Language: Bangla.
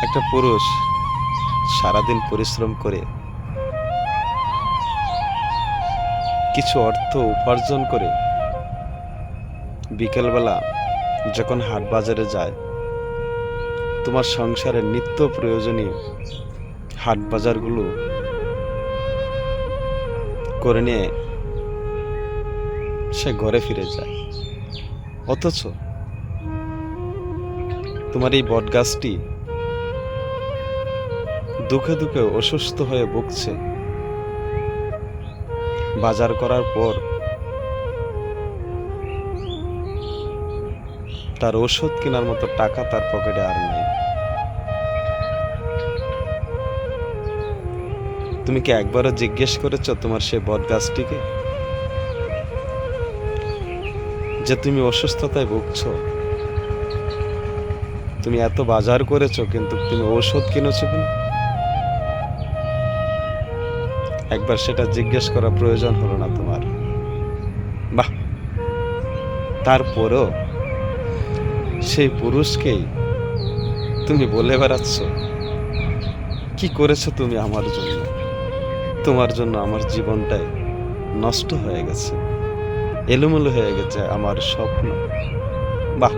একটা পুরুষ সারাদিন পরিশ্রম করে কিছু অর্থ উপার্জন করে বিকেলবেলা যখন হাট বাজারে যায়, তোমার সংসারের নিত্য প্রয়োজনীয় হাট বাজারগুলো করে নিয়ে সে ঘরে ফিরে যায়। অথচ তোমার এই বটগাছটি দুঃখে দুঃখে অসুস্থ হয়ে ভুগছে। বাজার করার পর তার ওষুধ কেনার মতো টাকা তার পকেটে আর নেই। তুমি কি একবারও জিজ্ঞেস করেছো তোমার সেই বটগাছটিকে যে তুমি অসুস্থতায় ভুগছো? তুমি এত বাজার করেছো, কিন্তু তুমি ঔষধ কিনেছো কিনা? একবার সেটা জিজ্ঞেস করা প্রয়োজন হলো না তোমার? বাহ! তারপরও সেই পুরুষকেই তুমি বলে বেড়াচ্ছ, কি করেছো তুমি আমার জন্য? তোমার জন্য আমার জীবনটাই নষ্ট হয়ে গেছে, এলোমেলো হয়ে গেছে আমার স্বপ্ন। বাহ!